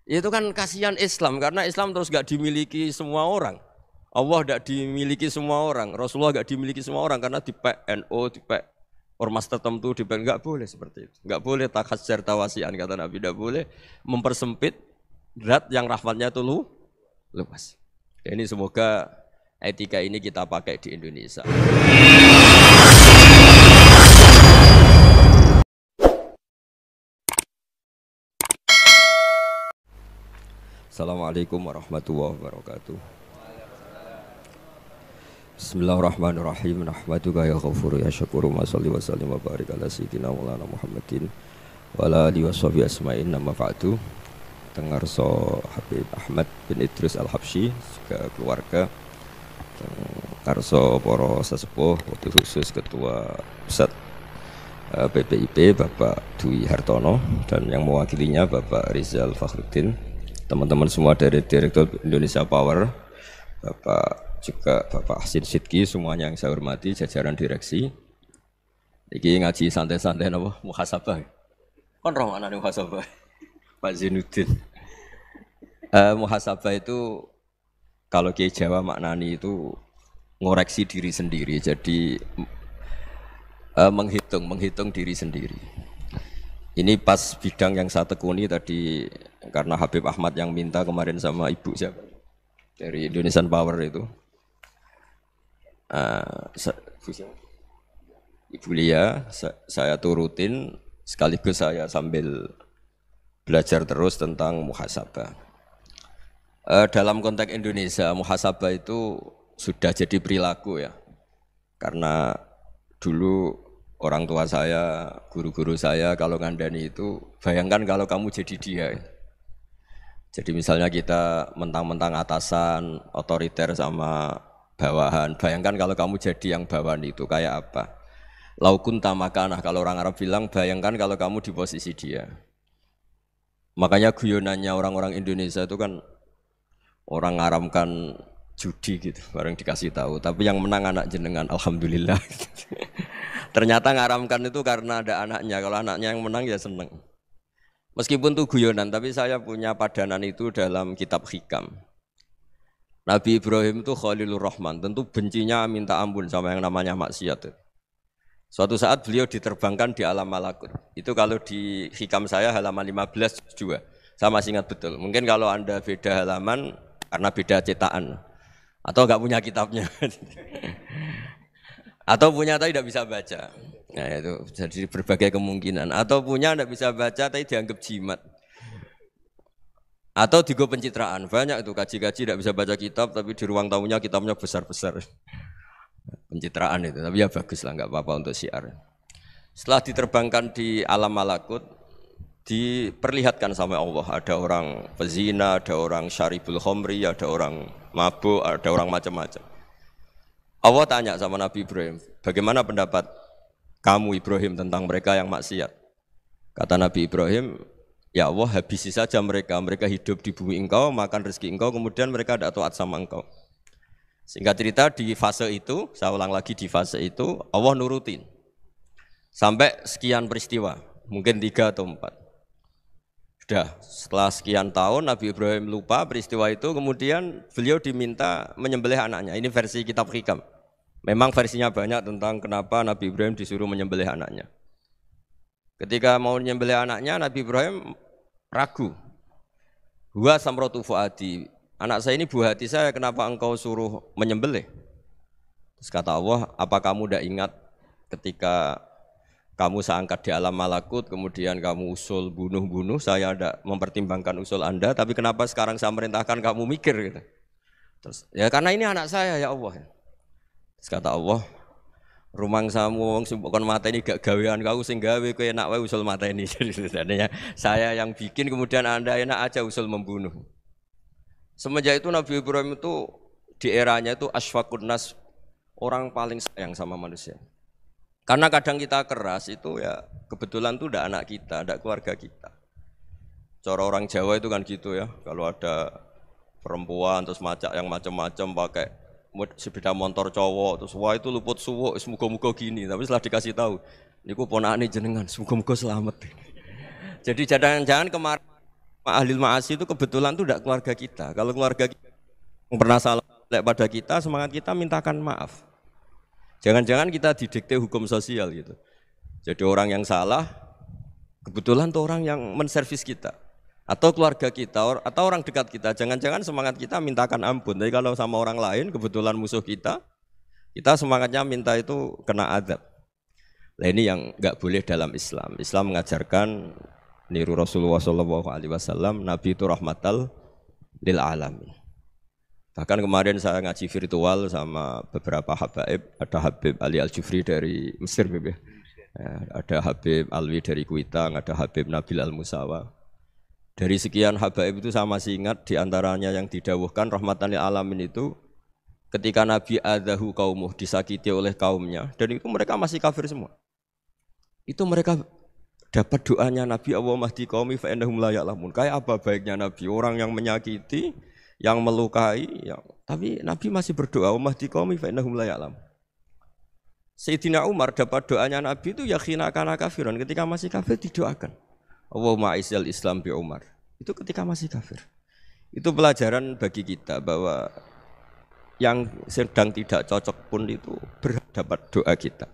Itu kan kasihan Islam karena Islam terus gak dimiliki semua orang. Allah gak dimiliki semua orang, Rasulullah gak dimiliki semua orang karena dipek NU, dipek ormas tertentu, dipek nggak boleh seperti itu. Nggak boleh takhasyar tawasian kata Nabi, tidak boleh mempersempit zat yang rahmatnya itu luas. Ini semoga etika ini kita pakai di Indonesia. Assalamualaikum warahmatullahi wabarakatuh. Bismillahirrahmanirrahim. Nahmaduka ya ghafuru ya syakuru wa sholli wa sallim wa barik ala sayyidina Maulana Muhammadin wa ala alihi washabihi asma'in nama ba'du. Tengarso Habib Ahmad bin Idris Al-Habsyi juga keluarga. Tengarso para sesepuh wakil khusus Ketua Pusat PPIP Bapak Dwi Hartono dan yang mewakilinya Bapak Rizal Fakhruddin. Teman-teman semua dari Direktur Indonesia Power, Bapak Hasin Sidki, semuanya yang saya hormati, jajaran direksi. Iki ngaji santai-santai napa muhasabah. Kon roh ana muhasabah. Pak Zainuddin. Muhasabah itu kalau Kiai Jawa maknani itu ngoreksi diri sendiri. Jadi menghitung diri sendiri. Ini pas bidang yang saya tekuni tadi karena Habib Ahmad yang minta kemarin sama Ibu siapa dari Indonesian Power itu, Ibu Lia, saya turutin sekaligus saya sambil belajar terus tentang muhasabah. Dalam konteks Indonesia, muhasabah itu sudah jadi perilaku ya, karena dulu orang tua saya, guru-guru saya kalau ngandani itu, bayangkan kalau kamu jadi dia. Jadi misalnya kita mentang-mentang atasan, otoriter sama bawahan, bayangkan kalau kamu jadi yang bawahan itu kayak apa? Laukun tamakanah, kalau orang Arab bilang, bayangkan kalau kamu di posisi dia. Makanya guyonannya orang-orang Indonesia itu kan orang ngaramkan judi gitu, bareng dikasih tahu. Tapi yang menang anak jenengan, alhamdulillah. Ternyata ngaramkan itu karena ada anaknya. Kalau anaknya yang menang ya seneng. Meskipun itu guyonan, tapi saya punya padanan itu dalam kitab Hikam. Nabi Ibrahim itu Khalilur Rahman, tentu bencinya minta ampun sama yang namanya maksiat. Suatu saat beliau diterbangkan di alam malakut. Itu kalau di Hikam saya halaman 15 juga. Saya masih ingat betul. Mungkin kalau Anda beda halaman karena beda cetakan. Atau enggak punya kitabnya. Atau punya tapi tidak bisa baca. Nah itu jadi berbagai kemungkinan. Atau punya tidak bisa baca tapi dianggap jimat. Atau digo pencitraan. Banyak itu kaji-kaji tidak bisa baca kitab tapi di ruang tamunya kitabnya besar-besar. Pencitraan itu. Tapi ya bagus lah, nggak apa-apa untuk syiar. Setelah diterbangkan di alam malakut, diperlihatkan sama Allah. Ada orang pezina, ada orang syaribul khomri, ada orang mabuk, ada orang macam-macam. Allah tanya sama Nabi Ibrahim, bagaimana pendapat kamu Ibrahim tentang mereka yang maksiat? Kata Nabi Ibrahim, ya Allah habisi saja mereka hidup di bumi engkau, makan rezeki engkau, kemudian mereka tidak taat sama engkau. Singkat cerita di fase itu, saya ulang lagi di fase itu, Allah nurutin. Sampai sekian peristiwa, mungkin 3 atau 4. Sudah, setelah sekian tahun Nabi Ibrahim lupa peristiwa itu, kemudian beliau diminta menyembelih anaknya. Ini versi kitab Hikam. Memang versinya banyak tentang kenapa Nabi Ibrahim disuruh menyembelih anaknya. Ketika mau menyembelih anaknya, Nabi Ibrahim ragu. Huwa samratu fuadi. Anak saya ini buah hati saya, kenapa engkau suruh menyembelih? Terus kata Allah, apa kamu tidak ingat ketika kamu saya angkat di alam malakut, kemudian kamu usul bunuh-bunuh, saya tidak mempertimbangkan usul Anda, tapi kenapa sekarang saya merintahkan kamu mikir? Gitu. Terus, ya karena ini anak saya ya Allah. Terus kata Allah, rumang samu wong sumpukon mateni gak gawean kau sing gawe kowe enak wae usul mateni. Jadi sebenarnya saya yang bikin kemudian Anda enak aja usul membunuh. Semenjak itu Nabi Ibrahim itu di eranya itu asfaqun nas, orang paling sayang sama manusia. Karena kadang kita keras itu ya kebetulan itu udah anak kita, ada keluarga kita. Cara orang Jawa itu kan gitu ya, kalau ada perempuan terus macak yang macam-macam pakai sepeda motor cowok terus wah itu luput suwuk, semoga-moga gini. Tapi setelah dikasih tahu, niku ponakane jenengan, semoga-moga selamat. Jadi jangan-jangan kemarin Ahlil ma'asi itu kebetulan itu tidak keluarga kita. Kalau keluarga kita yang pernah salah pada kita, semangat kita mintakan maaf. Jangan-jangan kita didikte hukum sosial gitu. Jadi orang yang salah, kebetulan tuh orang yang menservis kita. Atau keluarga kita, atau orang dekat kita. Jangan-jangan semangat kita mintakan ampun. Tapi kalau sama orang lain, kebetulan musuh kita semangatnya minta itu kena azab. Nah ini yang nggak boleh dalam Islam. Islam mengajarkan niru Rasulullah SAW, Nabi itu rahmatal lil alamin. Bahkan kemarin saya ngaji virtual sama beberapa habaib, ada Habib Ali Al-Jufri dari Mesir, ada Habib Alwi dari Kuitang, ada Habib Nabil Al-Musawa. Dari sekian habaib itu saya masih ingat diantaranya yang didawuhkan rahmatan lil alamin itu ketika Nabi adahu kaumuh, disakiti oleh kaumnya, dan itu mereka masih kafir semua. Itu mereka dapat doanya Nabi Allahumma hdi qaumi fa innahum la ya'lamun. Kayak apa baiknya Nabi, orang yang menyakiti, yang melukai, tapi Nabi masih berdoa Allahumma hdi qaumi fa innahum la ya'lamun. Sayyidina Umar dapat doanya Nabi itu yakhina kana kafiran, ketika masih kafir didoakan. Allahumma aizzal Islam bi Umar. Itu ketika masih kafir. Itu pelajaran bagi kita bahwa yang sedang tidak cocok pun itu berdapat doa kita.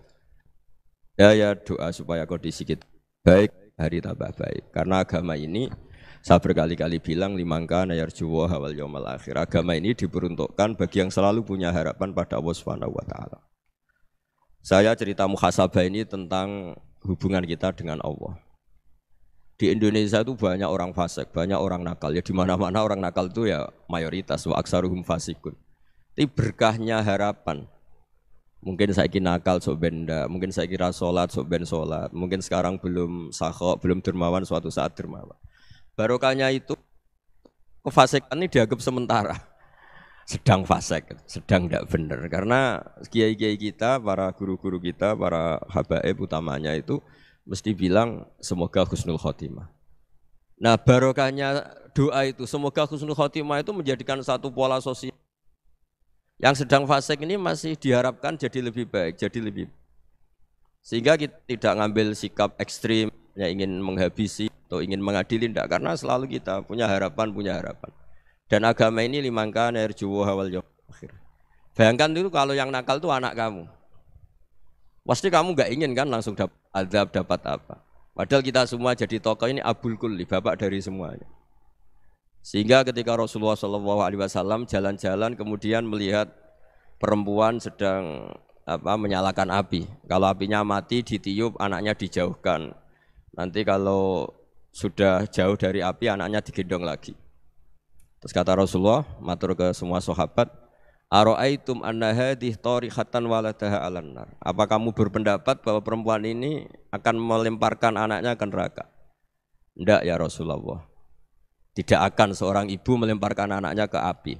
Ya doa supaya kondisi kita baik, hari tambah baik. Karena agama ini saya berkali-kali bilang limangka nayarjuwa hawal yaumal akhir. Agama ini diperuntukkan bagi yang selalu punya harapan pada Allah Subhanahu wa taala. Saya cerita muhasabah ini tentang hubungan kita dengan Allah. Di Indonesia itu banyak orang fasik, banyak orang nakal. Ya di mana-mana orang nakal itu ya mayoritas wa aksaruhum fasikun. Tapi berkahnya harapan. Mungkin saya kira nakal sok benda, mungkin saya kira sholat sok ben sholat, mungkin sekarang belum sakhok, belum dermawan, suatu saat dermawan. Barokahnya itu kefasikan ini dianggap sementara, sedang fasik, sedang tidak benar. Karena kiai-kiai kita, para guru-guru kita, para habaib utamanya itu mesti bilang semoga husnul khotimah. Nah barokahnya doa itu, semoga husnul khotimah itu menjadikan satu pola sosial. Yang sedang fasik ini masih diharapkan jadi lebih baik, jadi lebih sehingga kita tidak ngambil sikap ekstrim yang ingin menghabisi atau ingin mengadili, tidak, karena selalu kita punya harapan. Dan agama ini limangka narjuwa hawal yaumil akhir. Bayangkan itu kalau yang nakal itu anak kamu, pasti kamu nggak ingin kan langsung dapat azab, dapat apa. Padahal kita semua jadi tokoh ini abul kulli, bapak dari semuanya. Sehingga ketika Rasulullah SAW jalan-jalan kemudian melihat perempuan sedang menyalakan api. Kalau apinya mati ditiup, anaknya dijauhkan. Nanti kalau sudah jauh dari api anaknya digendong lagi. Terus kata Rasulullah, matur ke semua sahabat, Aro'aitum anna hadhihi tarihatan waladaha 'alan nar. Apa kamu berpendapat bahwa perempuan ini akan melemparkan anaknya ke neraka? Tidak ya Rasulullah. Tidak akan seorang ibu melemparkan anaknya ke api.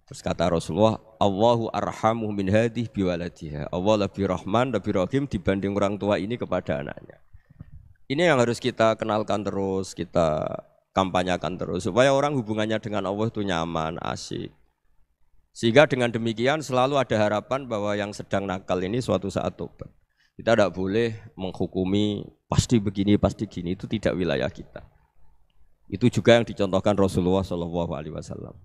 Terus kata Rasulullah, Allahu arhamu min hadhihi biwaladiha. Allah lebih rahman, lebih rahim dibanding orang tua ini kepada anaknya. Ini yang harus kita kenalkan terus, kita kampanyakan terus supaya orang hubungannya dengan Allah itu nyaman, asik. Sehingga dengan demikian selalu ada harapan bahwa yang sedang nakal ini suatu saat tobat. Kita tidak boleh menghukumi pasti begini, pasti gini, itu tidak wilayah kita. Itu juga yang dicontohkan Rasulullah SAW.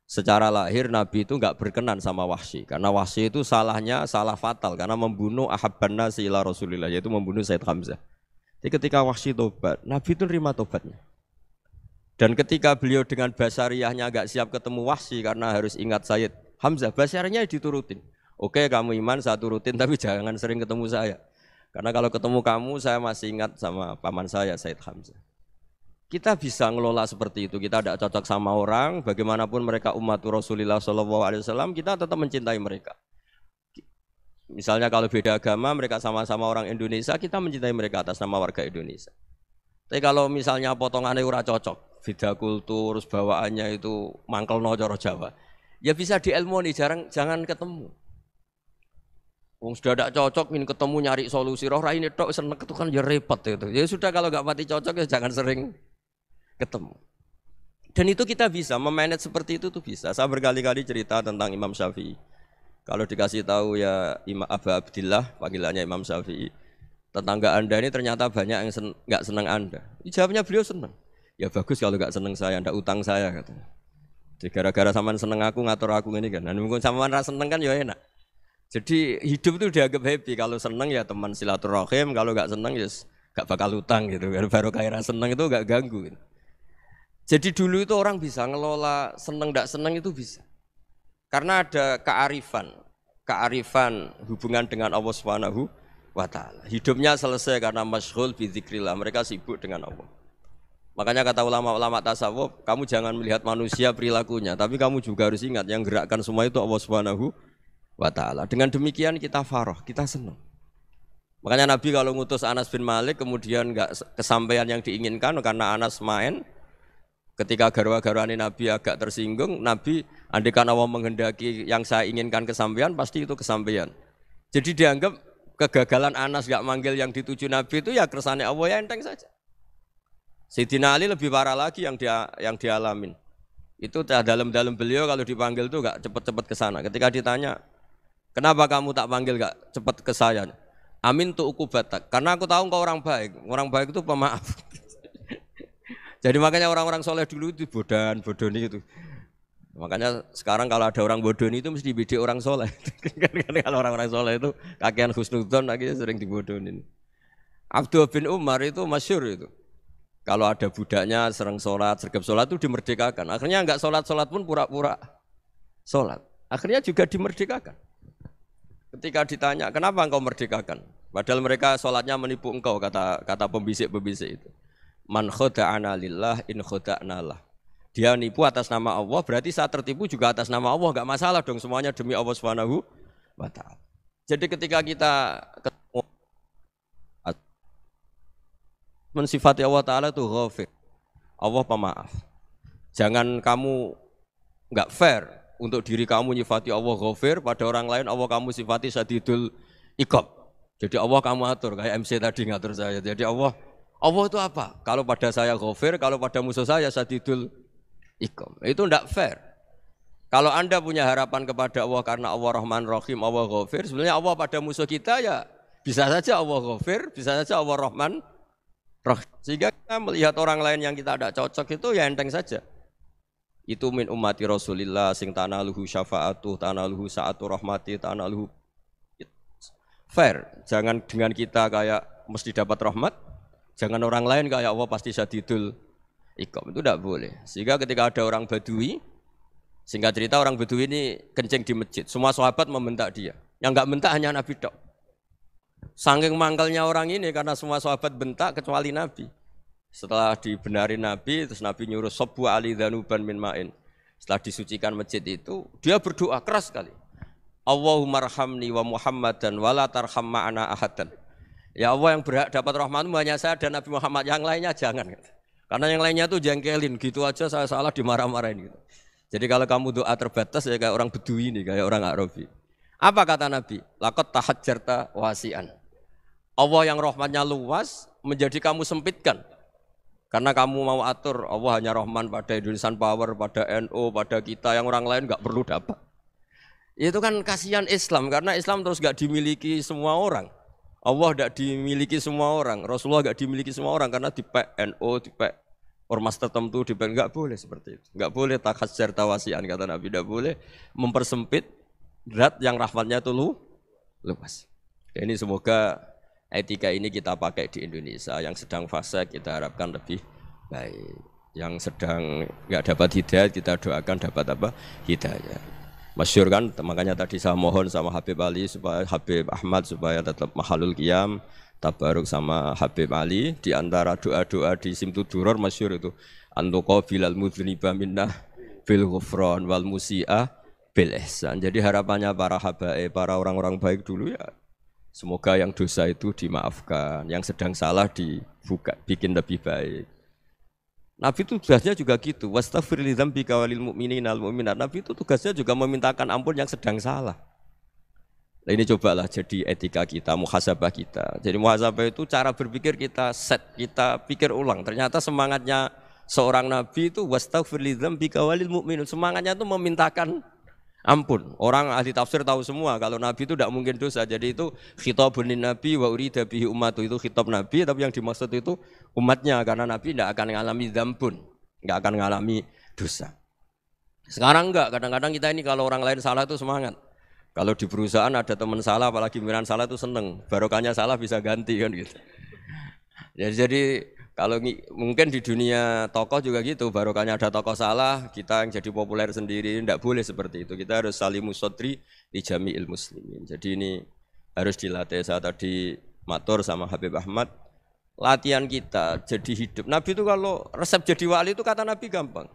Secara lahir Nabi itu enggak berkenan sama Wahsy, karena Wahsy itu salahnya salah fatal karena membunuh ahabban nasi ila Rasulillah, yaitu membunuh Sayyid Hamzah. Jadi ketika Wahsy tobat, Nabi itu nerima tobatnya. Dan ketika beliau dengan basariyahnya enggak siap ketemu Wahsy karena harus ingat Sayyid Hamzah, basariyahnya diturutin. Oke, kamu iman, saya turutin, tapi jangan sering ketemu saya. Karena kalau ketemu kamu, saya masih ingat sama paman saya, Sayyid Hamzah. Kita bisa ngelola seperti itu. Kita tidak cocok sama orang, bagaimanapun mereka umat Rasulullah SAW, kita tetap mencintai mereka. Misalnya kalau beda agama, mereka sama-sama orang Indonesia, kita mencintai mereka atas nama warga Indonesia. Tapi kalau misalnya potongannya ora cocok, beda kultur, bawaannya itu mangkelno cara Jawa, ya bisa diilmoni, jangan ketemu. Wong sudah tidak cocok, ingin ketemu nyari solusi. Roh ini tok seneng itu kan ya repot itu. Ya sudah kalau nggak mati cocok ya jangan sering ketemu. Dan itu kita bisa memanage seperti itu tuh bisa. Saya berkali-kali cerita tentang Imam Syafi'i. Kalau dikasih tahu ya Imam Aba Abdillah, panggilannya Imam Syafi'i, tetangga Anda ini ternyata banyak yang nggak senang Anda. Jawabnya beliau senang. Ya bagus kalau nggak seneng saya, ndak utang saya katanya. Jadi gara-gara sampean seneng aku ngatur aku ini kan. Dan mungkin sampean ra seneng kan ya enak. Jadi hidup itu dianggap happy. Kalau seneng ya teman silaturahim, kalau nggak seneng ya nggak bakal utang gitu. Baru kaya seneng itu nggak ganggu. Gitu. Jadi dulu itu orang bisa ngelola seneng ndak seneng itu bisa. Karena ada kearifan hubungan dengan Allah Subhanahu wa taala. Hidupnya selesai karena masyghul bi dzikrillah, mereka sibuk dengan Allah. Makanya kata ulama-ulama tasawuf, kamu jangan melihat manusia perilakunya, tapi kamu juga harus ingat yang gerakkan semua itu Allah Subhanahu wa taala. Dengan demikian kita farah, kita senang. Makanya Nabi kalau ngutus Anas bin Malik kemudian enggak kesampaian yang diinginkan karena Anas main. Ketika garwa-garwani Nabi agak tersinggung, Nabi andaikan Allah menghendaki yang saya inginkan kesampaian, pasti itu kesampaian. Jadi dianggap kegagalan Anas gak manggil yang dituju Nabi itu ya kersane Allah ya enteng saja. Sayyidina Ali lebih parah lagi yang dialamin. Itu dalam-dalam beliau kalau dipanggil itu gak cepat-cepat ke sana. Ketika ditanya, kenapa kamu tak panggil gak cepat ke saya? Amin tu ukubatak. Karena aku tahu engkau orang baik. Orang baik itu pemaaf. Jadi makanya orang-orang soleh dulu itu bodoni itu. Makanya sekarang kalau ada orang bodoni itu mesti bidik orang soleh. Kalau orang-orang soleh itu kakean husnudzon akhirnya sering dibodonin. Abdul bin Umar itu masyhur itu. Kalau ada budaknya sering sholat, sergap sholat itu dimerdekakan. Akhirnya enggak sholat pun pura-pura sholat. Akhirnya juga dimerdekakan. Ketika ditanya kenapa engkau merdekakan? Padahal mereka sholatnya menipu engkau kata pembisik-pembisik itu. Man khoda'ana lillah in khoda'na lah. Dia nipu atas nama Allah, berarti saat tertipu juga atas nama Allah, enggak masalah dong, semuanya demi Allah Subhanahu wa taala. Jadi ketika kita ketemu mensifati Allah taala itu ghafir. Allah pemaaf. Jangan kamu enggak fair untuk diri kamu nyifati Allah ghafir, pada orang lain Allah kamu sifati syadidul iqab. Jadi Allah kamu atur kayak MC tadi ngatur saya. Jadi Allah itu apa? Kalau pada saya ghafir, kalau pada musuh saya syadidul iqam. Itu tidak fair. Kalau Anda punya harapan kepada Allah karena Allah Rahman Rahim, Allah ghafir, sebenarnya Allah pada musuh kita ya bisa saja Allah ghafir, bisa saja Allah Rahman Rahim. Sehingga kita melihat orang lain yang kita tidak cocok itu ya enteng saja. Itu min ummati Rasulillah sing tanaluhu syafa'atuh, tanaluhu sa'atu rahmati, tanaluhu fair. Jangan dengan kita kayak mesti dapat rahmat. Jangan orang lain kayak Allah pasti syadidul iqam, itu tidak boleh. Sehingga ketika ada orang Badui, singkat cerita orang Badui ini kencing di masjid, semua sahabat membentak dia. Yang enggak bentak hanya Nabi tok. Saking mangkalnya orang ini karena semua sahabat bentak kecuali Nabi. Setelah dibenarin Nabi, terus Nabi nyuruh sabbu ali dhanuban min ma'in. Setelah disucikan masjid itu, dia berdoa keras sekali. Allahumma arhamni wa Muhammadan wa la tarham ma'ana ahadan. Ya Allah yang berhak dapat rahmatmu hanya saya dan Nabi Muhammad, yang lainnya jangan. Karena yang lainnya tuh jengkelin, gitu aja saya salah dimarah-marahin gitu. Jadi kalau kamu doa terbatas ya kayak orang Bedui ini, kayak orang Arabi. Apa kata Nabi? Laqad tahajjarta wasi'an. Allah yang rahmatnya luas menjadi kamu sempitkan. Karena kamu mau atur Allah hanya Rahman pada Indonesian Power, pada NU, pada kita, yang orang lain nggak perlu dapat. Itu kan kasihan Islam, karena Islam terus nggak dimiliki semua orang. Allah tidak dimiliki semua orang, Rasulullah tidak dimiliki semua orang karena dipek NU, dipek ormas tertentu, dipek enggak boleh seperti itu. Enggak boleh takhasyar tawasian kata Nabi, tidak boleh mempersempit zat yang rahmatnya itu luas. Ini semoga etika ini kita pakai di Indonesia. Yang sedang fase kita harapkan lebih baik. Yang sedang enggak dapat hidayah kita doakan dapat apa? Hidayah. Masyhur kan, makanya tadi saya mohon sama Habib Ali supaya Habib Ahmad supaya tetap mahalul qiyam, tabaruk sama Habib Ali. Di antara doa-doa di Simtuduror masyhur itu antuqa bilal mudhniba minnah bil ghufran wal musi'ah bil ihsan. Jadi harapannya para habaib, para orang-orang baik dulu ya semoga yang dosa itu dimaafkan, yang sedang salah dibuka, bikin lebih baik. Nabi itu tugasnya juga gitu. Wastaghfir li dzambika walil mu'minina wal mu'minat. Nabi itu tugasnya juga memintakan ampun yang sedang salah. Nah, ini cobalah jadi etika kita, muhasabah kita. Jadi muhasabah itu cara berpikir kita set, kita pikir ulang. Ternyata semangatnya seorang nabi itu wastaghfir li dzambika walil mu'minun. Semangatnya itu memintakan Ampun, orang ahli tafsir tahu semua kalau Nabi itu tidak mungkin dosa. Jadi itu khitabun Nabi wa urida bihi ummatu, itu khitab Nabi, tapi yang dimaksud itu umatnya, karena Nabi tidak akan mengalami dzambun, tidak akan mengalami dosa. Sekarang enggak, kadang-kadang kita ini kalau orang lain salah itu semangat. Kalau di perusahaan ada teman salah, apalagi pimpinan salah itu seneng, barokahnya salah bisa ganti kan gitu. Jadi kalau mungkin di dunia tokoh juga gitu, barokahnya ada tokoh salah, kita yang jadi populer sendiri, tidak boleh seperti itu. Kita harus salimus sodri di jami'il muslimin. Jadi ini harus dilatih. Saya tadi matur sama Habib Ahmad, latihan kita jadi hidup. Nabi itu kalau resep jadi wali itu kata Nabi gampang.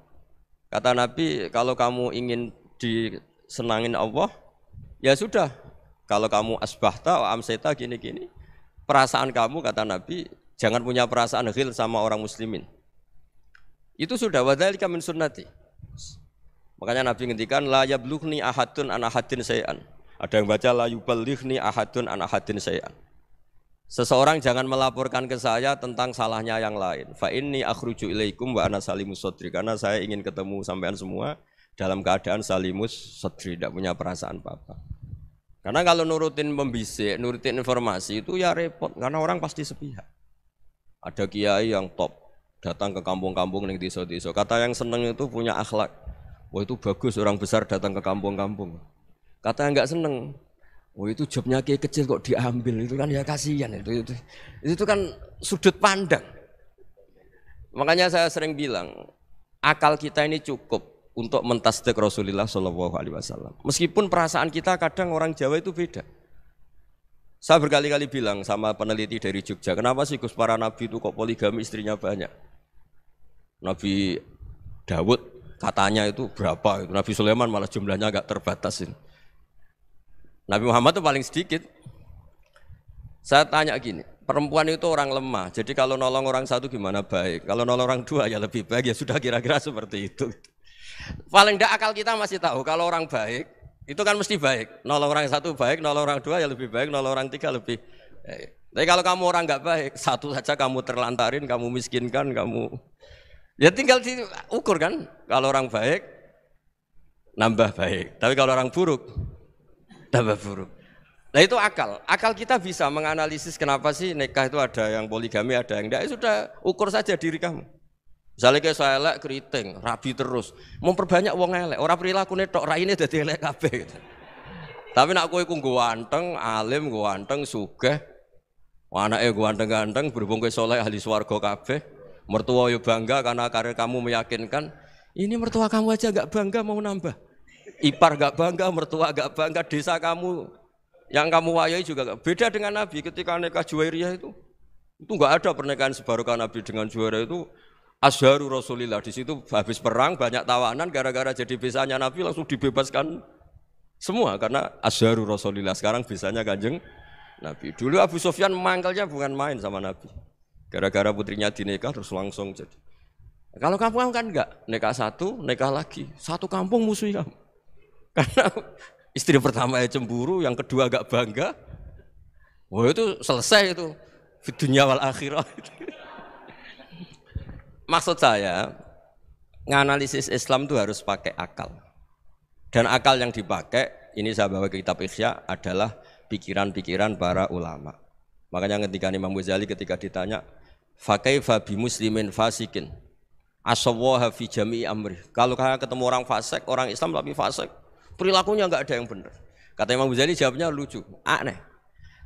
Kata Nabi, kalau kamu ingin disenangin Allah, ya sudah. Kalau kamu asbahta wa amseta gini-gini, perasaan kamu kata Nabi, jangan punya perasaan ghil sama orang muslimin. Itu sudah wadzalika min sunnati. Makanya Nabi ngendikan la yablughni ahadun an ahadin syai'an. Ada yang baca la yuballighni ahadun an ahadin syai'an. Seseorang jangan melaporkan ke saya tentang salahnya yang lain. Fa inni akhruju ilaikum wa ana salimus sadri, karena saya ingin ketemu sampean semua dalam keadaan salimus sadri, tidak punya perasaan apa-apa. Karena kalau nurutin pembisik, nurutin informasi itu ya repot, karena orang pasti sepihak. Ada kiai yang top, datang ke kampung-kampung ning desa-desa. Kata yang seneng itu punya akhlak. Wah itu bagus orang besar datang ke kampung-kampung. Kata yang enggak seneng, wah itu jobnya kiai kecil kok diambil, itu kan ya kasihan itu kan sudut pandang. Makanya saya sering bilang, akal kita ini cukup untuk mentasdik Rasulullah SAW. Meskipun perasaan kita kadang orang Jawa itu beda. Saya berkali-kali bilang sama peneliti dari Jogja, kenapa sih Gus para nabi itu kok poligami istrinya banyak? Nabi Dawud katanya itu berapa? Nabi Sulaiman malah jumlahnya agak terbatas. Nabi Muhammad itu paling sedikit. Saya tanya gini, perempuan itu orang lemah, jadi kalau nolong orang satu gimana baik? Kalau nolong orang dua ya lebih baik, ya sudah kira-kira seperti itu. Paling tidak akal kita masih tahu kalau orang baik, itu kan mesti baik. Nolong orang satu baik, nolong orang dua ya lebih baik, nolong orang tiga lebih baik. Tapi kalau kamu orang nggak baik, satu saja kamu terlantarin, kamu miskinkan, kamu ya tinggal diukur kan. Kalau orang baik, nambah baik. Tapi kalau orang buruk, tambah buruk. Nah itu akal. Akal kita bisa menganalisis kenapa sih nikah itu ada yang poligami, ada yang enggak. Ya sudah, ukur saja diri kamu. Misalnya kayak saya elek keriting, rabi terus, memperbanyak wong elek, orang perilaku netok, raine dadi elek kabeh gitu. Tapi nak kowe ku ganteng, alim, ganteng, sugih, anake ganteng-ganteng, berhubung kowe saleh ahli swarga kabeh, mertua yo bangga karena karir kamu meyakinkan, ini mertua kamu aja enggak bangga mau nambah. Ipar enggak bangga, mertua enggak bangga, desa kamu yang kamu wayai juga enggak. Beda dengan Nabi ketika nikah Juwairiyah itu enggak ada pernikahan sebarokah Nabi dengan Juwairiyah itu. Azharu Rasulillah, di situ habis perang banyak tawanan, gara-gara jadi besanya Nabi langsung dibebaskan semua karena Azharu Rasulillah. Sekarang besanya Kanjeng Nabi. Dulu Abu Sufyan mangkelnya bukan main sama Nabi, gara-gara putrinya dinikah terus langsung jadi. Kalau kamu kan enggak, nikah satu, nikah lagi, satu kampung musuhi kamu. Karena istri pertama ya cemburu, yang kedua agak bangga. Wah itu selesai itu, di dunia wal akhirah. Maksud saya, nganalisis Islam itu harus pakai akal. Dan akal yang dipakai, ini saya bawa ke kitab Ihya, adalah pikiran-pikiran para ulama. Makanya ketika Imam Ghazali ketika ditanya, fakaifa bi muslimin fasikin asawwaha fi jami'i amri. Kalau kayak ketemu orang fasik, orang Islam tapi fasik, perilakunya enggak ada yang benar. Kata Imam Ghazali jawabnya lucu, aneh.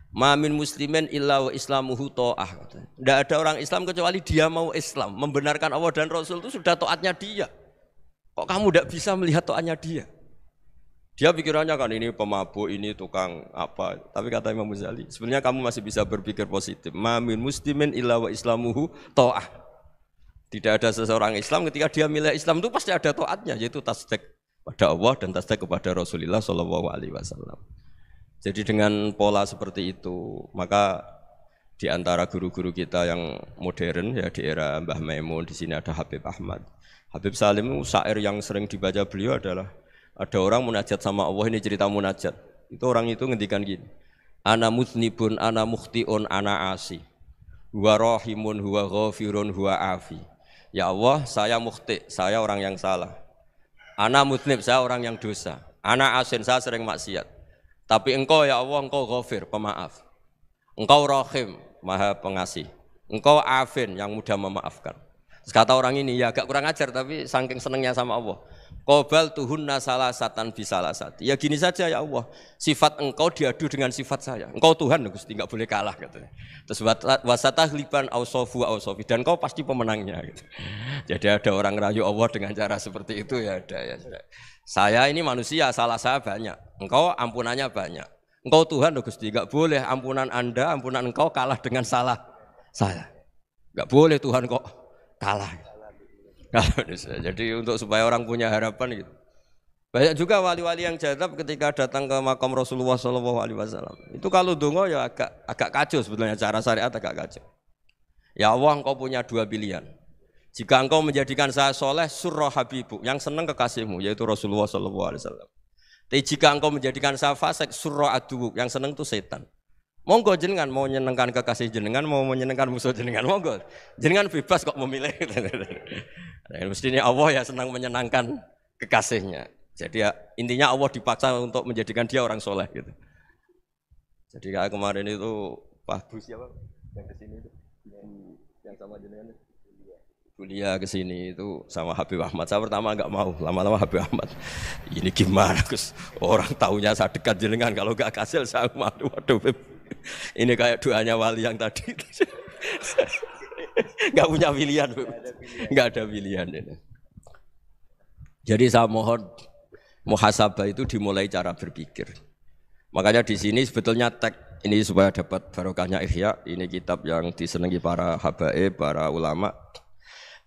Ma min muslimin illa wa islamuhu ta'ah. Tidak ada orang Islam kecuali dia mau Islam, membenarkan Allah dan Rasul itu sudah taatnya dia. Kok kamu tidak bisa melihat taatnya dia? Dia pikirannya kan ini pemabuk, ini tukang apa. Tapi kata Imam Ghazali, sebenarnya kamu masih bisa berpikir positif. Ma min muslimin illa wa islamuhu ta'ah. Tidak ada seseorang Islam ketika dia milih Islam itu pasti ada taatnya, yaitu tasdik pada Allah dan tasdik kepada Rasulullah SAW. Jadi dengan pola seperti itu, maka di antara guru-guru kita yang modern ya di era Mbah Maimun, di sini ada Habib Ahmad. Habib Salim syair yang sering dibaca beliau adalah ada orang munajat sama Allah, ini cerita munajat. Itu orang itu ngendikan gini. Ana mutnibun, ana mukhtiun, ana asi. Huwa rahimun, huwa ghafirun, huwa afi. Ya Allah, saya mukhti, saya orang yang salah. Ana mutnib, saya orang yang dosa. Ana asin, saya sering maksiat. Tapi engkau ya Allah, engkau ghafir, pemaaf. Engkau rahim, maha pengasih. Engkau afin, yang mudah memaafkan. Terus kata orang ini, ya agak kurang ajar, tapi saking senengnya sama Allah. Qobal tuhunna salasatan bisalasati. Ya gini saja ya Allah, sifat engkau diadu dengan sifat saya. Engkau Tuhan, Gusti, enggak boleh kalah katanya. Terus wasatahliban ausofu ausofi, dan engkau pasti pemenangnya gitu. Jadi ada orang rayu Allah dengan cara seperti itu ya ada ya. Saya ini manusia, salah saya banyak. Engkau ampunannya banyak. Engkau Tuhan, Gusti, enggak boleh ampunan Anda, ampunan engkau kalah dengan salah saya. Enggak boleh Tuhan kok kalah. Jadi untuk supaya orang punya harapan gitu. Banyak juga wali-wali yang jadab ketika datang ke makam Rasulullah SAW. Itu kalau dongo ya agak kacau sebetulnya, cara syariat agak kacau. Ya Allah, engkau punya dua pilihan. Jika engkau menjadikan saya soleh, surah habibu, yang senang kekasihmu, yaitu Rasulullah SAW. Tapi jika engkau menjadikan saya fasik, surah aduuk, yang senang itu setan. Monggo jenengan mau menyenangkan kekasih jenengan, mau menyenangkan musuh jenengan, monggo. Jenengan bebas kok memilih. Mestinya Allah ya senang menyenangkan kekasihnya. Jadi ya, intinya Allah dipaksa untuk menjadikan dia orang soleh gitu. Jadi kayak kemarin itu Pak Bu siapa yang kesini itu, yang sama jenengan kuliah kesini itu sama Habib Ahmad. Saya pertama enggak mau, lama-lama Habib Ahmad. Ini gimana Gus? Orang taunya saya dekat jenengan, kalau enggak kasil saya malu. Waduh, ini kayak doanya wali yang tadi. Enggak punya pilihan, enggak ada pilihan. Jadi saya mohon muhasabah itu dimulai cara berpikir. Makanya di sini sebetulnya teks ini supaya dapat barokahnya Ihya. Ini kitab yang disenangi para habaib, para ulama.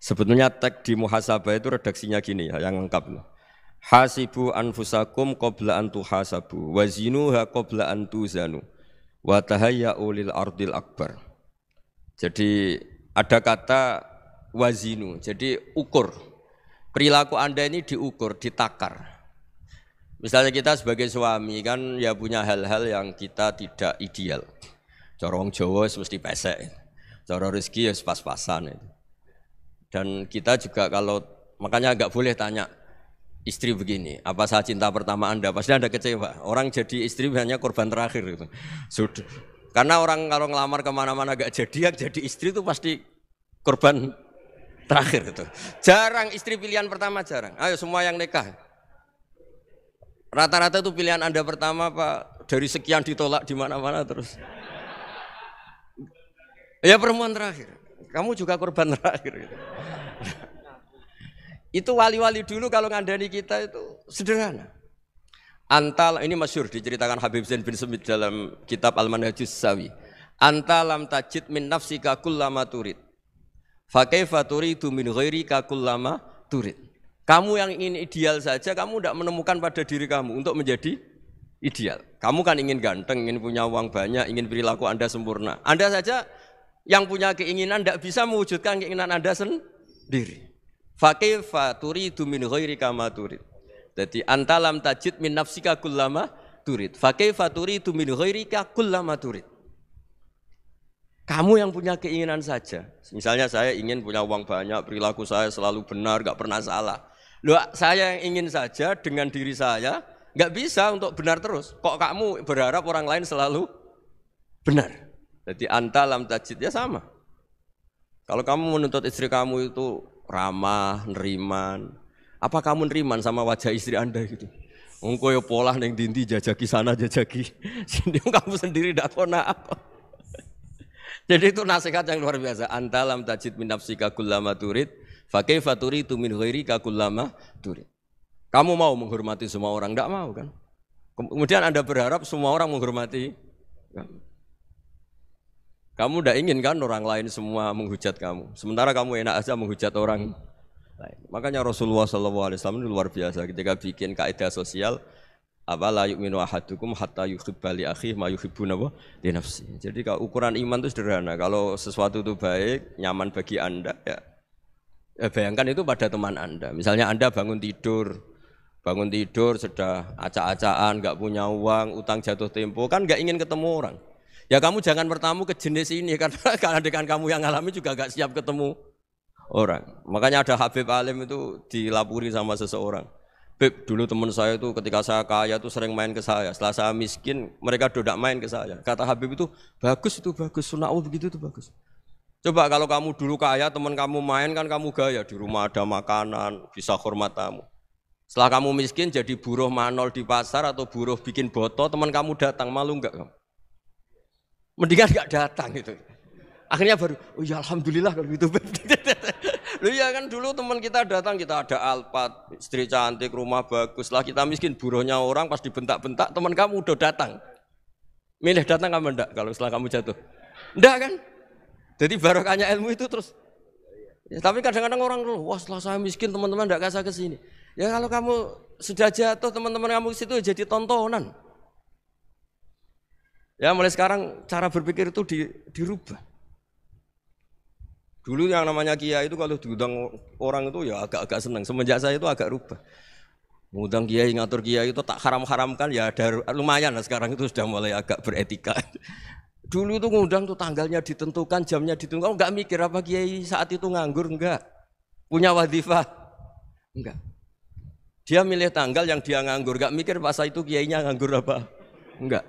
Sebetulnya teks di muhasabah itu redaksinya gini ya, yang lengkap. Hasibu anfusakum qabla an tuhasabu wa zinuha qabla an tuzanu wa tahayya'u lil ardil akbar. Jadi ada kata wazinu, jadi ukur. Perilaku Anda ini diukur, ditakar. Misalnya kita sebagai suami kan ya punya hal-hal yang kita tidak ideal. Cara wong Jawa mesti pesek. Cara rezeki ya pas-pasan itu. Dan kita juga kalau makanya enggak boleh tanya istri begini, apa saya cinta pertama Anda? Pasti Anda kecewa. Orang jadi istri hanya korban terakhir gitu. Sudah. Karena orang kalau ngelamar kemana-mana gak jadi, yang jadi istri itu pasti korban terakhir gitu. Jarang istri pilihan pertama, jarang. Ayo semua yang nikah. Rata-rata itu pilihan Anda pertama Pak, dari sekian ditolak di mana-mana terus. Ya perempuan terakhir. Kamu juga korban terakhir gitu. Itu wali-wali dulu kalau ngandani kita itu sederhana. Antal ini masyhur diceritakan Habib Zain bin Semit dalam kitab Al-Manhajus Sawi. Anta lam tajid min nafsika kullama turid. Fa kaifa turidu min ghairika kullama turid. Kamu yang ingin ideal saja kamu tidak menemukan pada diri kamu untuk menjadi ideal. Kamu kan ingin ganteng, ingin punya uang banyak, ingin perilaku Anda sempurna. Anda saja yang punya keinginan tidak bisa mewujudkan keinginan Anda sendiri. Fa kaifa turidu min ghairika ma turid. Jadi anta lam tajid min nafsika kullama turid. Fa kaifa turidu min ghairika kullama turid. Kamu yang punya keinginan saja. Misalnya saya ingin punya uang banyak, perilaku saya selalu benar, enggak pernah salah. Loh, saya yang ingin saja dengan diri saya enggak bisa untuk benar terus. Kok kamu berharap orang lain selalu benar? Jadi anta lam tajid ya sama. Kalau kamu menuntut istri kamu itu ramah, neriman, apa kamu neriman sama wajah istri Anda gitu? Engko ya pola ning dindi jajaki sana jajaki sini kamu sendiri ndak kona apa. Jadi itu nasihat yang luar biasa. Anta lam tajid min nafsika kullama turid, fa kaifa turidu min ghairika kullama turid. Kamu mau menghormati semua orang, enggak mau kan? Kemudian Anda berharap semua orang menghormati kamu. Kamu tidak ingin kan orang lain semua menghujat kamu. Sementara kamu enak aja menghujat orang lain. Makanya Rasulullah SAW itu luar biasa ketika bikin kaidah sosial. Apa la yu'minu ahadukum hatta yuhibba li akhihi ma yuhibbu li nafsihi. Jadi kalau ukuran iman itu sederhana. Kalau sesuatu itu baik, nyaman bagi Anda ya bayangkan itu pada teman Anda. Misalnya Anda bangun tidur sudah acak-acakan, enggak punya uang, utang jatuh tempo, kan enggak ingin ketemu orang. Ya kamu jangan bertamu ke jenis ini karena dengan kamu yang alami juga gak siap ketemu orang. Makanya ada Habib Alim itu dilapuri sama seseorang. Beb, dulu teman saya itu ketika saya kaya itu sering main ke saya. Setelah saya miskin, mereka tidak main ke saya. Kata Habib itu bagus, sunnah Allah begitu itu bagus. Coba kalau kamu dulu kaya, teman kamu main kan kamu gaya, di rumah ada makanan, bisa hormat tamu. Setelah kamu miskin jadi buruh manol di pasar atau buruh bikin boto, teman kamu datang, malu enggak kamu? Mendingan enggak datang gitu. Akhirnya baru, oh ya alhamdulillah kalau gitu. Lu ya kan dulu teman kita datang, kita ada Alphard, istri cantik, rumah bagus. Lah kita miskin, buruhnya orang pas dibentak-bentak, teman kamu udah datang. Milih datang kamu enggak kalau setelah kamu jatuh? Enggak kan? Jadi barokahnya ilmu itu terus. Ya, tapi kadang-kadang orang tuh, wah setelah saya miskin teman-teman enggak kasih ke sini. Ya kalau kamu sudah jatuh, teman-teman kamu situ jadi tontonan. Ya mulai sekarang cara berpikir itu dirubah. Dulu yang namanya kiai itu kalau diundang orang itu ya agak-agak senang. Semenjak saya itu agak rubah. Mengundang kiai, ngatur kiai itu tak haram-haramkan ya ada lumayan lah sekarang itu sudah mulai agak beretika. Dulu itu ngundang tuh tanggalnya ditentukan, jamnya ditentukan. Enggak mikir apa kiai saat itu nganggur, enggak. Punya wadifah, enggak. Dia milih tanggal yang dia nganggur, enggak mikir pas itu kiainya nganggur apa. Enggak.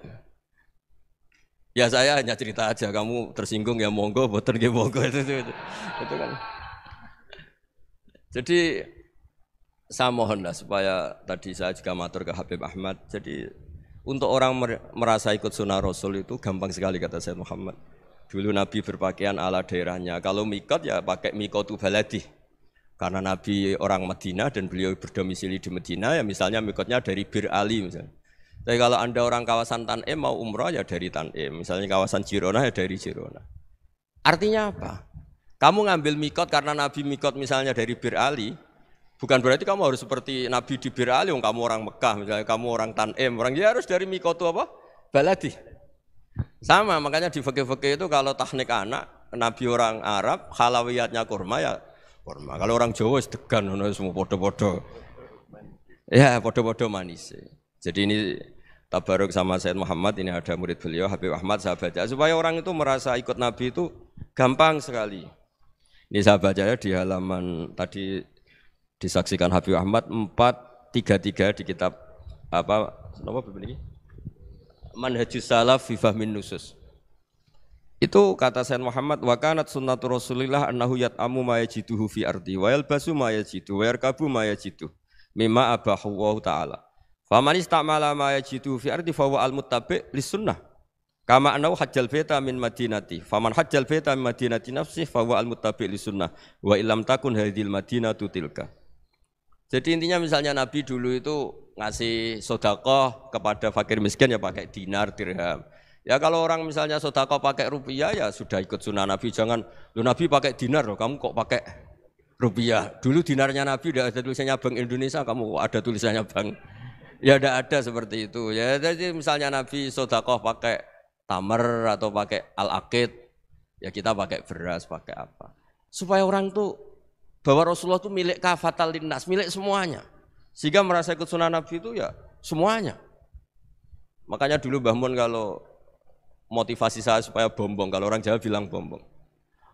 Ya saya hanya cerita aja, kamu tersinggung ya monggo, boten nggih monggo itu kan. Jadi saya mohonlah supaya tadi saya juga matur ke Habib Ahmad. Jadi untuk orang merasa ikut sunnah Rasul itu gampang sekali kata Sayyid Muhammad. Dulu Nabi berpakaian ala daerahnya. Kalau mikot ya pakai mikotu baladi. Karena Nabi orang Madinah dan beliau berdomisili di Madinah ya misalnya mikotnya dari Bir Ali misalnya. Tapi kalau Anda orang kawasan Tanim mau umrah ya dari Tanim. Misalnya kawasan Jirona ya dari Jirona. Artinya apa? Kamu ngambil mikot karena Nabi mikot misalnya dari Bir Ali, bukan berarti kamu harus seperti Nabi di Bir Ali, kamu orang Mekah, misalnya kamu orang Tanim, orang ya harus dari mikot itu apa? Baladi. Sama, makanya di fikih-fikih itu kalau tahnik anak, Nabi orang Arab, halawiyatnya kurma ya kurma. Kalau orang Jawa sedegan, semua podo-podo. Ya podo-podo manis. Jadi ini tabaruk sama Sayyid Muhammad, ini ada murid beliau Habib Ahmad, saya baca supaya orang itu merasa ikut Nabi itu gampang sekali. Ini saya baca ya di halaman tadi disaksikan Habib Ahmad 433 di kitab apa ini? Manhajus Salaf fi Fahmin Nusus. Itu kata Sayyid Muhammad wa kanat sunnatu Rasulillah annahu yat'amu ma yajiduhu fi ardi wa yalbasu ma yajidu wa yarkabu ma yajidu mimma abahu wa ta'ala. Faman istamala ma yajidu fi ardi fa huwa al-muttabi' lis-sunnah. Kama annahu hajjal baita min madinati. Faman hajjal baita min madinati nafsi fa huwa al-muttabi' lis-sunnah wa illam takun hadhil madinatu tilka. Jadi intinya misalnya Nabi dulu itu ngasih sedekah kepada fakir miskin ya pakai dinar, dirham. Ya kalau orang misalnya sedekah pakai rupiah ya sudah ikut sunnah Nabi. Jangan lu Nabi pakai dinar loh, kamu kok pakai rupiah. Dulu dinarnya Nabi udah ada tulisannya Bank Indonesia, kamu ada tulisannya Bank. Ya tidak ada seperti itu. Ya jadi misalnya Nabi sedekah pakai tamar atau pakai al-aqid, ya kita pakai beras, pakai apa. Supaya orang tuh bahwa Rasulullah itu milik kafatal linnas, milik semuanya. Sehingga merasa ikut sunnah Nabi itu ya semuanya. Makanya dulu Mbah Mun kalau motivasi saya supaya bombong, kalau orang Jawa bilang bombong.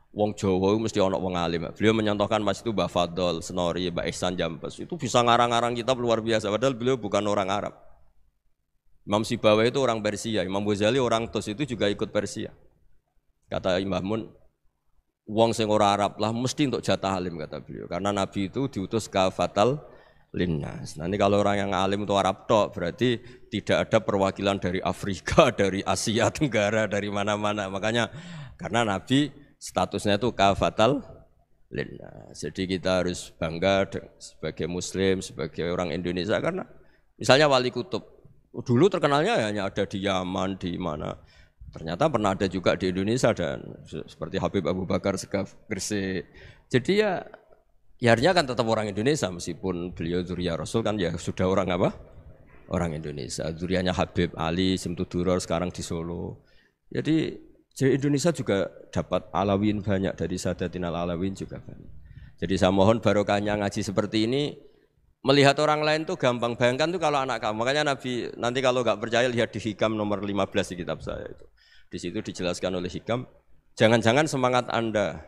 Wong Jawa itu mesti ono wong alim. Beliau menyontohkan Mas itu Mbah Fadol, Senori, Mbah Ihsan Jambes. Itu bisa ngarang-ngarang kitab luar biasa padahal beliau bukan orang Arab. Imam Sibawai itu orang Persia, Imam Ghazali orang Tus itu juga ikut Persia. Kata Imam Mun, wong sing ora Arab lah mesti untuk jatah alim kata beliau. Karena Nabi itu diutus kafatal linnas. Nanti kalau orang yang alim itu Arab tok berarti tidak ada perwakilan dari Afrika, dari Asia Tenggara, dari mana-mana. Makanya karena Nabi statusnya itu kafatal linnas. Jadi kita harus bangga sebagai Muslim, sebagai orang Indonesia karena misalnya Wali Kutub dulu terkenalnya hanya ada di Yaman, di mana. Ternyata pernah ada juga di Indonesia dan seperti Habib Abu Bakar Segaf Gresik. Jadi ya harusnya kan tetap orang Indonesia meskipun beliau dzurriyyah Rasul kan ya sudah orang apa? Orang Indonesia. Dzurriyyahnya Habib Ali Simtuduror sekarang di Solo. Jadi Indonesia juga dapat alawin banyak dari Sadatinal Alawin juga banyak. Jadi saya mohon barokahnya ngaji seperti ini melihat orang lain tuh gampang. Bayangkan tuh kalau anak kamu. Makanya Nabi nanti kalau nggak percaya lihat di Hikam nomor 15 di kitab saya itu. Di situ dijelaskan oleh Hikam, jangan-jangan semangat Anda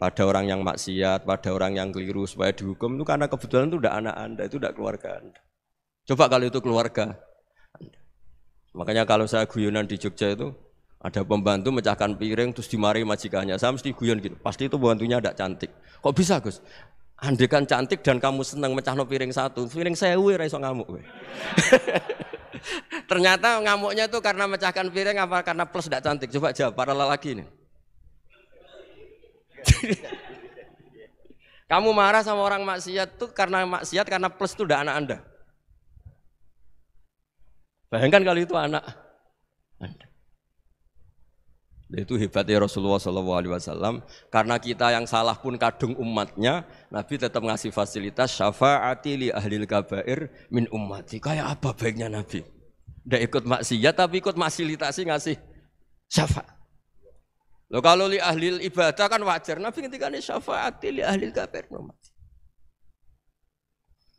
pada orang yang maksiat, pada orang yang keliru supaya dihukum itu karena kebetulan itu udah anak Anda, itu udah keluarga Anda. Coba kalau itu keluarga Anda. Makanya kalau saya guyonan di Jogja itu ada pembantu mecahkan piring terus dimarahi majikannya, saya mesti guyon gitu. Pasti itu pembantunya tidak cantik. Kok bisa Gus? Andai kan cantik dan kamu senang mecahno piring satu, piring 1000 ora iso ngamuk. Ternyata ngamuknya itu karena mecahkan piring apa karena plus tidak cantik? Coba jawab para lelaki ini. Kamu marah sama orang maksiat tuh karena maksiat karena plus itu udah anak Anda. Bayangkan kalau itu anak Anda. Itu hebatnya Rasulullah SAW. Karena kita yang salah pun kadung umatnya, Nabi tetap ngasih fasilitas syafaati li ahlil kabair min ummati. Kayak apa baiknya Nabi? Tidak ikut maksiat tapi ikut fasilitasi ngasih syafaat. Loh kalau li ahlil ibadah kan wajar. Nabi ketika ini syafaati li ahlil kabair min ummati.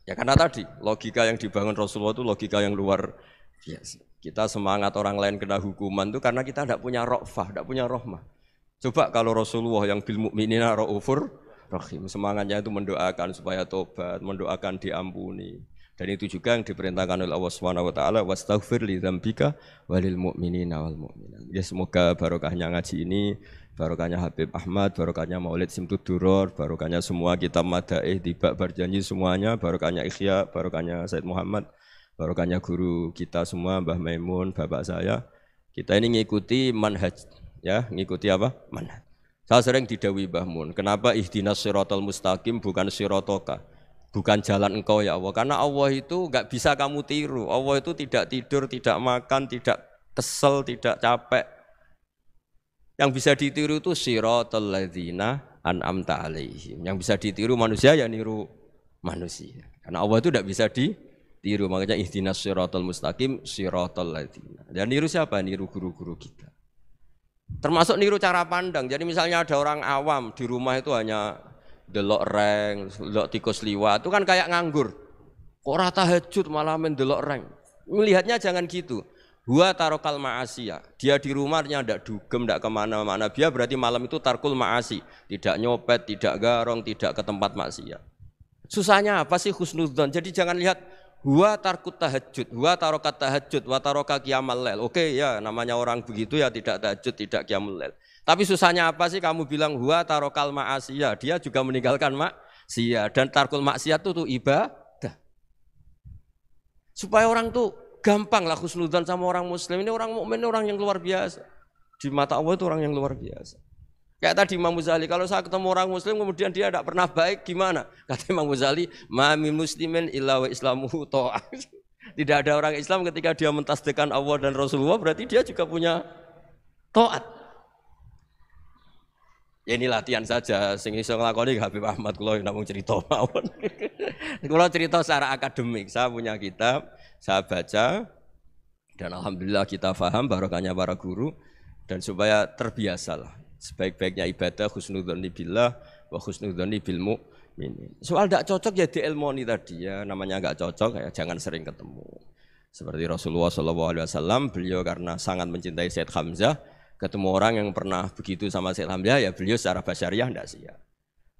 Ya karena tadi logika yang dibangun Rasulullah itu logika yang luar biasa. Kita semangat orang lain kena hukuman itu karena kita tidak punya ra'fah, tidak punya rahmah. Coba kalau Rasulullah yang bil mu'minina ra'ufur rahim, semangatnya itu mendoakan supaya tobat, mendoakan diampuni. Dan itu juga yang diperintahkan oleh Allah Subhanahu wa taala, wastaghfir li dzambika walil mu'minina wal mu'minat. Ya semoga barokahnya ngaji ini, barokahnya Habib Ahmad, barokahnya Maulid Simtud Duror, barokahnya semua kitab Madaih, Tibak Berjanji semuanya, barokahnya Ikhya, barokahnya Said Muhammad, barokahnya guru kita semua, Mbah Maimun, bapak saya. Kita ini ngikuti manhaj, ya, ngikuti apa? Manhaj. Saya sering didhawuhi Mbah Mun, kenapa ihdinas siratal mustaqim bukan siratoka? Bukan jalan engkau ya Allah. Karena Allah itu enggak bisa kamu tiru. Allah itu tidak tidur, tidak makan, tidak kesel, tidak capek. Yang bisa ditiru itu siratal ladzina an'amta alaihim. Yang bisa ditiru manusia ya niru manusia. Karena Allah itu tidak bisa ditiru, makanya ihdinas siratal mustaqim siratal ladzina. Dan niru siapa? Niru guru-guru kita. Termasuk niru cara pandang. Jadi misalnya ada orang awam di rumah itu hanya delok reng, delok tikus liwat, itu kan kayak nganggur. Kok ora tahajud malah mendelok reng. Melihatnya jangan gitu. Huwa tarokal ma'asiyah. Dia di rumahnya ndak dugem, ndak kemana-mana. Dia berarti malam itu tarkul ma'asi. Tidak nyopet, tidak garong, tidak ke tempat maksiat. Susahnya apa sih husnudzon? Jadi jangan lihat huwa tarkut tahajud, huwa tarokat tahajud, wa taroka qiyamal lail. Oke ya, namanya orang begitu ya tidak tahajud, tidak qiyamul lail. Tapi susahnya apa sih kamu bilang huwa tarokal ma'asiyah? Dia juga meninggalkan maksiat, dan tarkul maksiat itu ibadah. Supaya orang tuh gampang lah husnudzon sama orang muslim. Ini orang mukmin, orang yang luar biasa. Di mata Allah itu orang yang luar biasa. Kayak tadi Imam Ghazali, kalau saya ketemu orang muslim kemudian dia tidak pernah baik, gimana? Kata Imam Ghazali, ma min muslimin illa wa islamuhu ta'ah. Tidak ada orang Islam ketika dia mentasdihkan Allah dan Rasulullah, berarti dia juga punya taat. Ya ini latihan saja, sing iso nglakoni Habib Ahmad kula namung cerita mawon. Kula cerita secara akademik, saya punya kitab, saya baca dan alhamdulillah kita paham barokahnya para guru dan supaya terbiasalah. Sebaik-baiknya ibadah husnudzon billah wa husnudzon bil mu'minin. Soal tidak cocok ya diilmoni tadi ya, namanya enggak cocok ya jangan sering ketemu. Seperti Rasulullah SAW, beliau karena sangat mencintai Said Hamzah, ketemu orang yang pernah begitu sama Said Hamzah ya beliau secara basyariah tidak siap.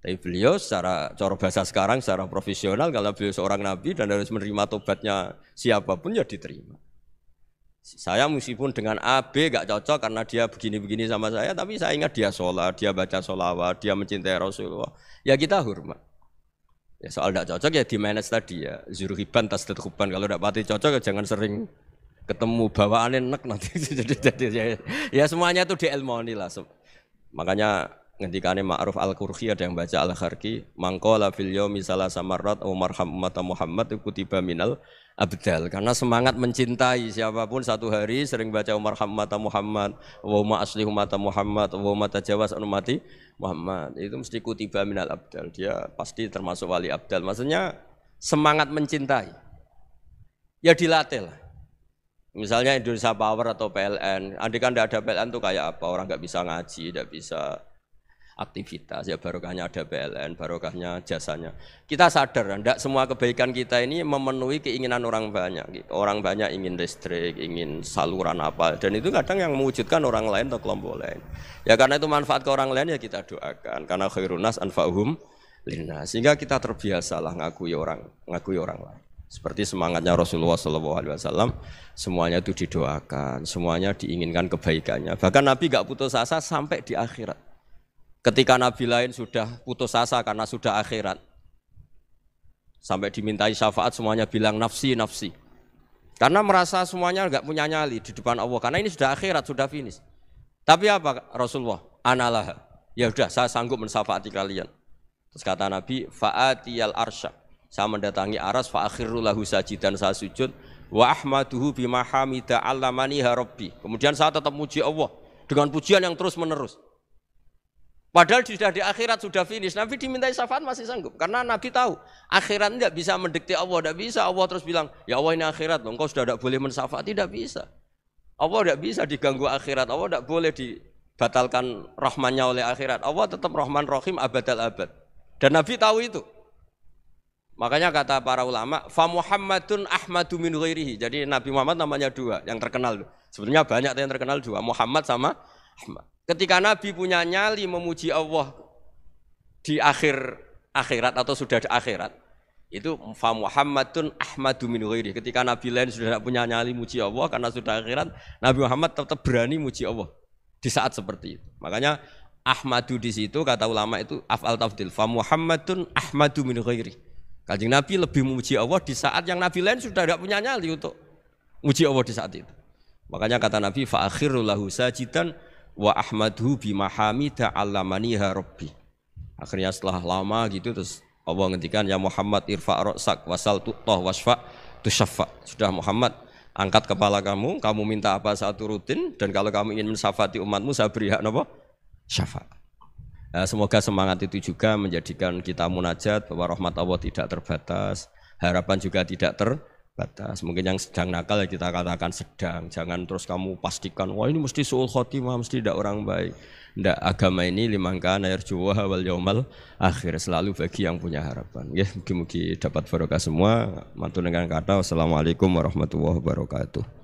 Tapi beliau secara cara bahasa sekarang secara profesional, kalau beliau seorang nabi dan harus menerima tobatnya siapapun ya diterima. Saya meskipun dengan A, B gak cocok karena dia begini-begini sama saya, tapi saya ingat dia sholat, dia baca sholawat, dia mencintai Rasulullah. Ya kita hormat. Ya soal gak cocok ya di manage tadi ya. Zuruhiban tasdad huban. Kalau gak pati cocok ya jangan sering ketemu, bawaannya enak nanti. Ya semuanya itu diilmoni lah. Makanya ngendikane Ma'ruf Al-Qurhi ada yang baca Al-Kharki, mangqala fil yaumi salasa marrat aw marham ummata Muhammad kutiba minal abdal. Karena semangat mencintai siapapun satu hari sering baca Umar Hammata Muhammad, wa asli ummata Muhammad, wa tajawaz an ummati Muhammad. Itu mesti kutiba minal abdal. Dia pasti termasuk wali abdal. Maksudnya semangat mencintai. Ya dilatih lah. Misalnya Indonesia Power atau PLN, andai kan tidak ada PLN tuh kayak apa? Orang nggak bisa ngaji, tidak bisa. aktivitas, ya barokahnya ada PLN, barokahnya jasanya. Kita sadar, tidak semua kebaikan kita ini memenuhi keinginan orang banyak. Gitu. Orang banyak ingin listrik, ingin saluran apa, dan itu kadang yang mewujudkan orang lain atau kelompok lain. Ya karena itu manfaat ke orang lain ya kita doakan. Karena khairun nas anfa'uhum linnas. Sehingga kita terbiasalah ngakui orang lain. Seperti semangatnya Rasulullah SAW, semuanya itu didoakan, semuanya diinginkan kebaikannya. Bahkan Nabi gak putus asa sampai di akhirat. Ketika Nabi lain sudah putus asa karena sudah akhirat, sampai dimintai syafaat semuanya bilang nafsi, nafsi. Karena merasa semuanya gak punya nyali di depan Allah. Karena ini sudah akhirat, sudah finish. Tapi apa Rasulullah? Analah. Ya udah, saya sanggup mensyafaati kalian. Terus kata Nabi, fa'atiyal arsya. Saya mendatangi aras fa akhiru lahu sajidan, saya sujud wa ahmaduhu bima hamida 'allamaniha rabbi. Kemudian saya tetap muji Allah dengan pujian yang terus menerus. Padahal sudah di akhirat sudah finish. Nabi dimintai syafaat masih sanggup karena Nabi tahu akhirat tidak bisa mendikte Allah, tidak bisa Allah terus bilang, "Ya Allah ini akhirat, engkau sudah tidak boleh mensyafaat." Tidak bisa. Allah tidak bisa diganggu akhirat. Allah tidak boleh dibatalkan rahmannya oleh akhirat. Allah tetap Rahman Rahim abadal abad. Dan Nabi tahu itu. Makanya kata para ulama, fa Muhammadun ahmadu min ghairihi. Jadi Nabi Muhammad namanya dua, yang terkenal. Sebenarnya banyak yang terkenal dua, Muhammad sama Ahmad. Ketika Nabi punya nyali memuji Allah di akhirat atau sudah di akhirat, itu fa Muhammadun ahmadu min ghairihi. Ketika Nabi lain sudah tidak punya nyali muji Allah karena sudah akhirat, Nabi Muhammad tetap berani muji Allah di saat seperti itu. Makanya Ahmadu di situ kata ulama itu af'al tafdil, fa Muhammadun ahmadu min ghairihi. Kanjeng Nabi lebih memuji Allah di saat yang Nabi lain sudah tidak punya nyali untuk memuji Allah di saat itu. Makanya kata Nabi fa akhiru lahu sajidan wa ahmadhu bima hamida 'allamaniha rabbi. Akhirnya setelah lama gitu terus Allah ngendikan ya Muhammad irfa' ra'sak wasal tu'tah wasfa' tusyaffa. Sudah Muhammad, angkat kepala kamu minta apa saat turutin, dan kalau kamu ingin mensyafaati umatmu saya beri hak napa? Syafaat. Semoga semangat itu juga menjadikan kita munajat bahwa rahmat Allah tidak terbatas, harapan juga tidak terbatas. Mungkin yang sedang nakal ya kita katakan sedang, jangan terus kamu pastikan wah ini mesti suul khotimah, mesti tidak orang baik. Tidak, agama ini liman kana yarjuwa wal yaumal akhir, selalu bagi yang punya harapan. Ya, mugi-mugi dapat barokah semua. Mantu dengan kata wassalamualaikum warahmatullahi wabarakatuh.